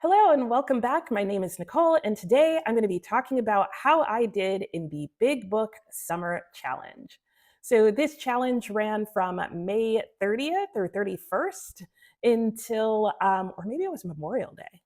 Hello and welcome back. My name is Nicole, and today I'm going to be talking about how I did in the Big Book Summer Challenge. So, this challenge ran from May 30th or 31st until, or maybe it was Memorial Day.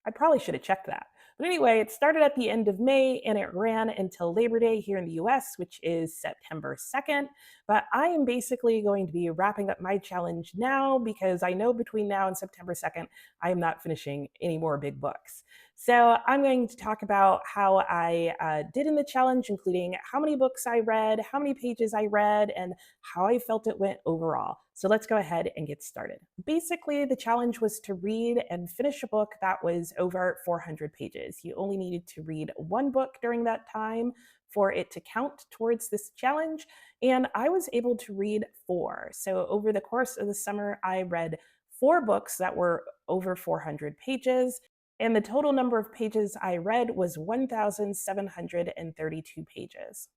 I probably should have checked that. But anyway, it started at the end of May and it ran until Labor Day here in the US, which is September 2nd. But I am basically going to be wrapping up my challenge now because I know between now and September 2nd, I am not finishing any more big books. So I'm going to talk about how I did in the challenge, including how many books I read, how many pages I read, and how I felt it went overall. So let's go ahead and get started. Basically, the challenge was to read and finish a book that was over 400 pages. You only needed to read one book during that time for it to count towards this challenge, and I was able to read four. So over the course of the summer, I read four books that were over 400 pages, and the total number of pages I read was 1,732 pages.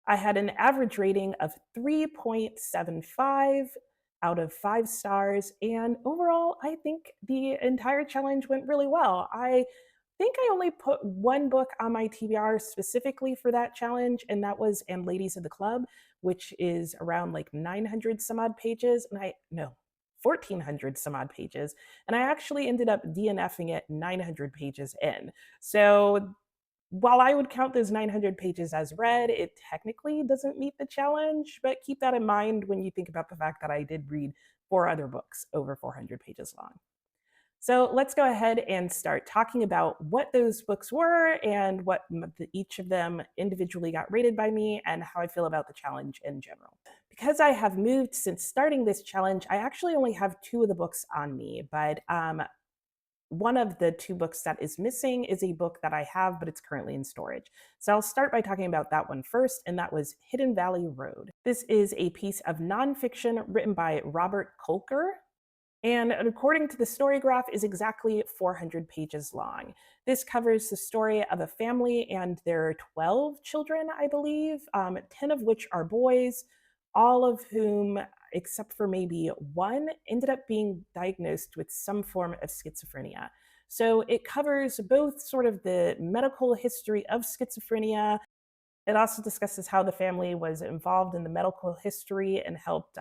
I had an average rating of 3.75 out of 5 stars. And overall, I think the entire challenge went really well. I think I only put one book on my TBR specifically for that challenge, and that was And Ladies of the Club, which is around like 900 some odd pages. And I, no, 1,400 some odd pages. And I actually ended up DNFing it 900 pages in. So while I would count those 900 pages as read, it technically doesn't meet the challenge, but keep that in mind when you think about the fact that I did read four other books over 400 pages long. So let's go ahead and start talking about what those books were and what each of them individually got rated by me and how I feel about the challenge in general. Because I have moved since starting this challenge, I actually only have two of the books on me, but one of the two books that is missing is a book that I have, but it's currently in storage. So I'll start by talking about that one first, and that was Hidden Valley Road. This is a piece of nonfiction written by Robert Kolker, and according to the story graph, is exactly 400 pages long. This covers the story of a family and their 12 children, I believe, 10 of which are boys, all of whom, except for maybe one, ended up being diagnosed with some form of schizophrenia. So it covers both sort of the medical history of schizophrenia. It also discusses how the family was involved in the medical history and helped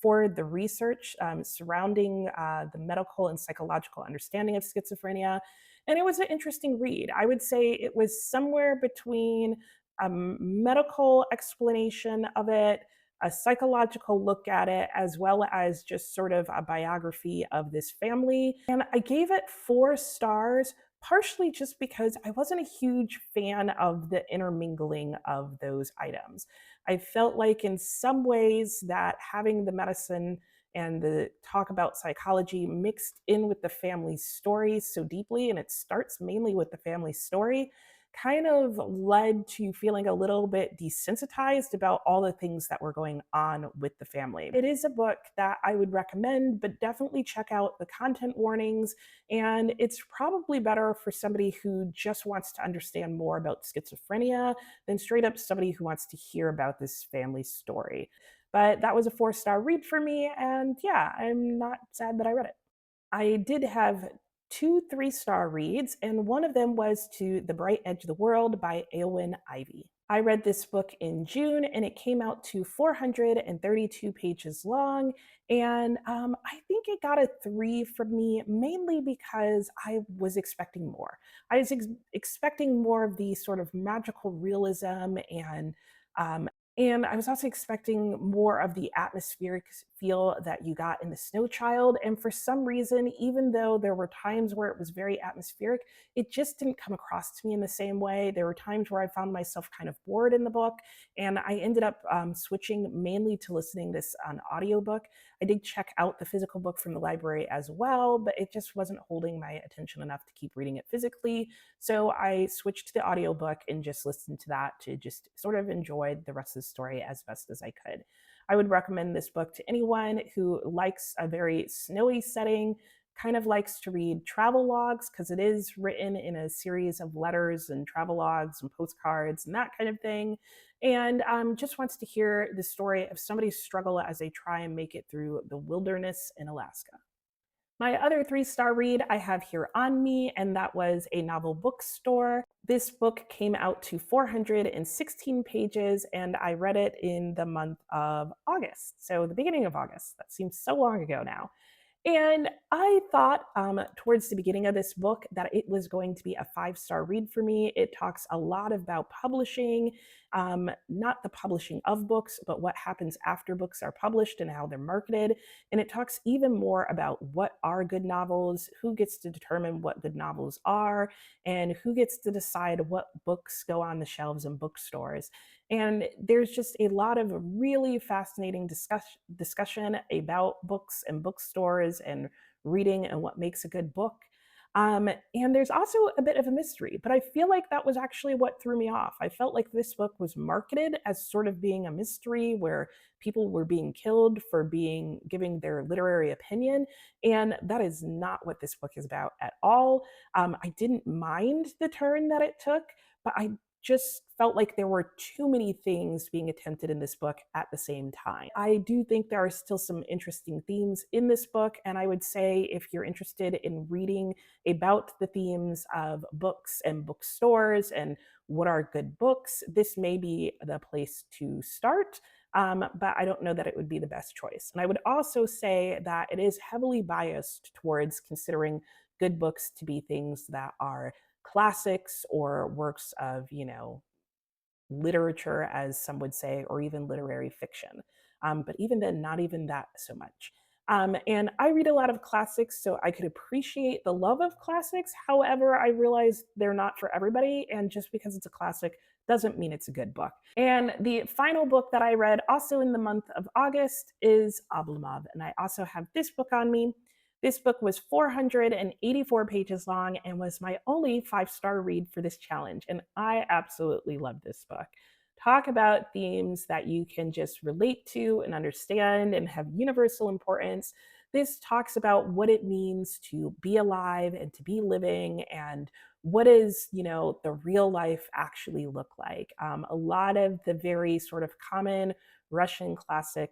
forward the research surrounding the medical and psychological understanding of schizophrenia. And it was an interesting read. I would say it was somewhere between a medical explanation of it, a psychological look at it, as well as just sort of a biography of this family. And I gave it 4 stars, partially just because I wasn't a huge fan of the intermingling of those items. I felt like in some ways that having the medicine and the talk about psychology mixed in with the family story so deeply, and it starts mainly with the family story, kind of led to feeling a little bit desensitized about all the things that were going on with the family. It is a book that I would recommend, but definitely check out the content warnings. And it's probably better for somebody who just wants to understand more about schizophrenia than straight up somebody who wants to hear about this family story. But that was a 4 star read for me. And yeah, I'm not sad that I read it. I did have two 3 star reads, and one of them was To the Bright Edge of the World by Eowyn Ivey. I read this book in June and it came out to 432 pages long. And I think it got a 3 from me, mainly because I was expecting more. I was expecting more of the sort of magical realism um, and I was also expecting more of the atmospheric feel that you got in The Snow Child. And for some reason, even though there were times where it was very atmospheric, it just didn't come across to me in the same way. There were times where I found myself kind of bored in the book, and I ended up switching mainly to listening this on audiobook. I did check out the physical book from the library as well, but it just wasn't holding my attention enough to keep reading it physically. So I switched to the audiobook and just listened to that to just sort of enjoy the rest of the story as best as I could. I would recommend this book to anyone who likes a very snowy setting, kind of likes to read travel logs, because it is written in a series of letters and travel logs and postcards and that kind of thing, and just wants to hear the story of somebody's struggle as they try and make it through the wilderness in Alaska. My other three-star read I have here on me, and that was a novel bookstore. This book came out to 416 pages, and I read it in the month of August. So, the beginning of August. That seems so long ago now. And I thought towards the beginning of this book that it was going to be a five-star read for me. It talks a lot about publishing, not the publishing of books, but what happens after books are published and how they're marketed. And it talks even more about what are good novels, who gets to determine what good novels are, and who gets to decide what books go on the shelves in bookstores. And there's just a lot of really fascinating discussion about books and bookstores and reading and what makes a good book. And there's also a bit of a mystery, but I feel like that was actually what threw me off. I felt like this book was marketed as sort of being a mystery where people were being killed for being giving their literary opinion, and that is not what this book is about at all. I didn't mind the turn that it took, but I just felt like there were too many things being attempted in this book at the same time. I do think there are still some interesting themes in this book, and I would say if you're interested in reading about the themes of books and bookstores and what are good books, this may be the place to start. But I don't know that it would be the best choice. And I would also say that it is heavily biased towards considering good books to be things that are classics or works of, literature, as some would say, or even literary fiction. But even then, not even that so much. And I read a lot of classics, so I could appreciate the love of classics. However, I realize they're not for everybody, and just because it's a classic doesn't mean it's a good book. And the final book that I read, also in the month of August, is Oblomov. And I also have this book on me. This book was 484 pages long and was my only five-star read for this challenge. And I absolutely love this book. Talk about themes that you can just relate to and understand and have universal importance. This talks about what it means to be alive and to be living, and what is, the real life actually look like. A lot of the very sort of common Russian classic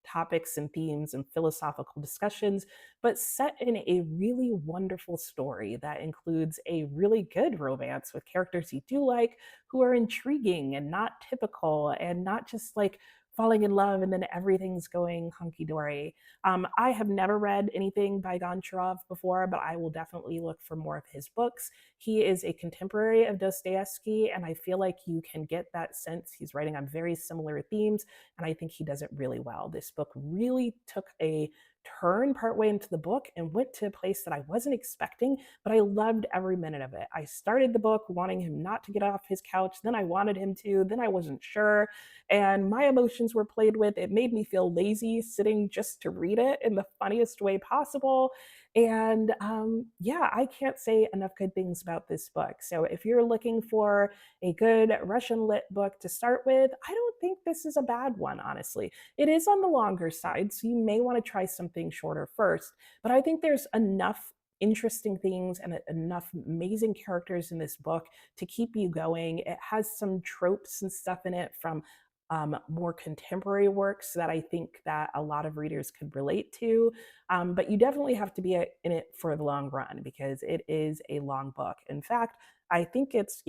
topics and themes and philosophical discussions, but set in a really wonderful story that includes a really good romance with characters you do like, who are intriguing and not typical and not just like falling in love and then everything's going hunky dory. I have never read anything by Goncharov before, but I will definitely look for more of his books. He is a contemporary of Dostoevsky, and I feel like you can get that sense. He's writing on very similar themes, and I think he does it really well. This book really took a turn partway into the book and went to a place that I wasn't expecting, but I loved every minute of it. I started the book wanting him not to get off his couch, then I wanted him to, then I wasn't sure, and my emotions were played with. It made me feel lazy sitting just to read it in the funniest way possible. And yeah, I can't say enough good things about this book. So if you're looking for a good Russian lit book to start with, I don't think this is a bad one, honestly. It is on the longer side, so you may want to try something shorter first, but I think there's enough interesting things and enough amazing characters in this book to keep you going. It has some tropes and stuff in it from more contemporary works that I think that a lot of readers could relate to. But you definitely have to be in it for the long run because it is a long book. In fact, I think it's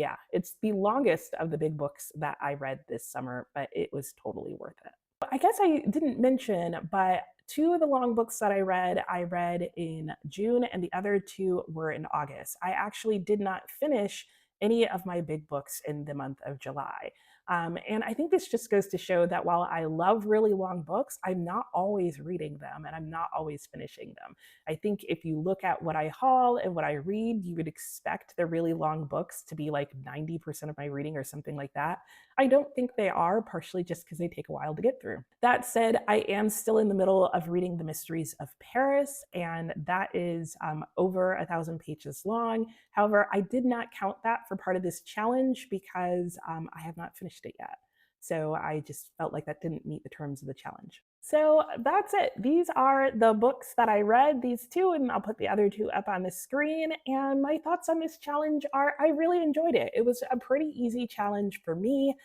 the longest of the big books that I read this summer, but it was totally worth it. I guess I didn't mention, but two of the long books that I read in June, and the other two were in August. I actually did not finish any of my big books in the month of July. And I think this just goes to show that while I love really long books, I'm not always reading them and I'm not always finishing them. I think if you look at what I haul and what I read, you would expect the really long books to be like 90% of my reading or something like that. I don't think they are, partially just because they take a while to get through. That said, I am still in the middle of reading The Mysteries of Paris, and that is over 1,000 pages long. However, I did not count that for part of this challenge because I have not finished it yet. So I just felt like that didn't meet the terms of the challenge. So that's it. These are the books that I read, these two, and I'll put the other two up on the screen. And my thoughts on this challenge are I really enjoyed it. It was a pretty easy challenge for me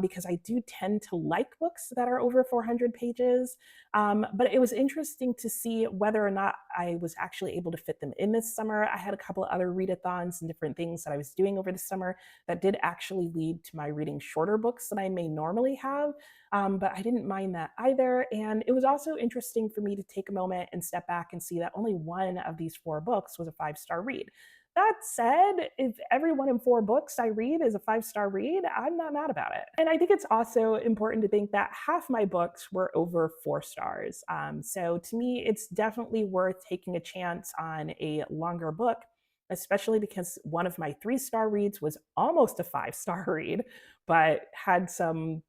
because I do tend to like books that are over 400 pages. But it was interesting to see whether or not I was actually able to fit them in this summer. I had a couple of other readathons and different things that I was doing over the summer that did actually lead to my reading shorter books than I may normally have. But I didn't mind that either. And it was also interesting for me to take a moment and step back and see that only one of these four books was a 5-star read. That said, if every one in four books I read is a 5-star read, I'm not mad about it. And I think it's also important to think that half my books were over 4 stars. So to me, it's definitely worth taking a chance on a longer book, especially because one of my 3-star reads was almost a 5-star read, but had some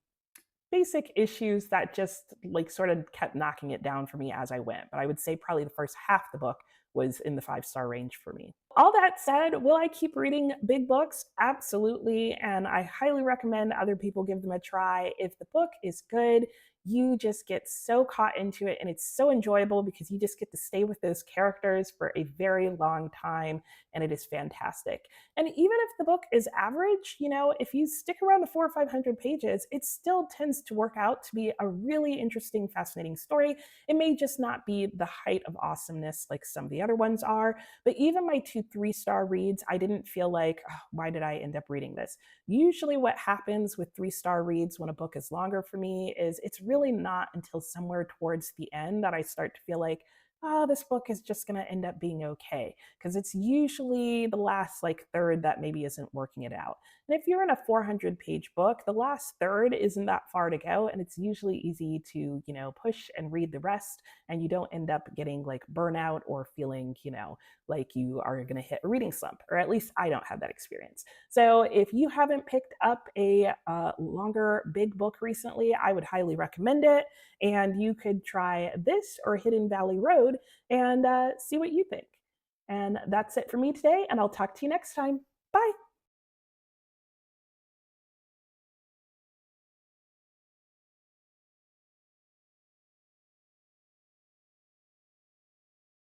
basic issues that just like sort of kept knocking it down for me as I went. But I would say probably the first half of the book was in the 5-star range for me. All that said, will I keep reading big books? Absolutely. And I highly recommend other people give them a try. If the book is good, you just get so caught into it and it's so enjoyable because you just get to stay with those characters for a very long time and it is fantastic. And even if the book is average, if you stick around the 400 or 500 pages, it still tends to work out to be a really interesting, fascinating story. It may just not be the height of awesomeness like some of the other ones are, but even my 2 3-star reads, I didn't feel like, oh, why did I end up reading this? Usually, what happens with 3-star reads when a book is longer for me is it's really not until somewhere towards the end that I start to feel like, oh, this book is just going to end up being okay. Because it's usually the last like third that maybe isn't working it out. And if you're in a 400-page book, the last third isn't that far to go. And it's usually easy to, push and read the rest. And you don't end up getting like burnout or feeling, like you are going to hit a reading slump. Or at least I don't have that experience. So if you haven't picked up a longer big book recently, I would highly recommend it. And you could try this or Hidden Valley Road and see what you think. And that's it for me today, and I'll talk to you next time.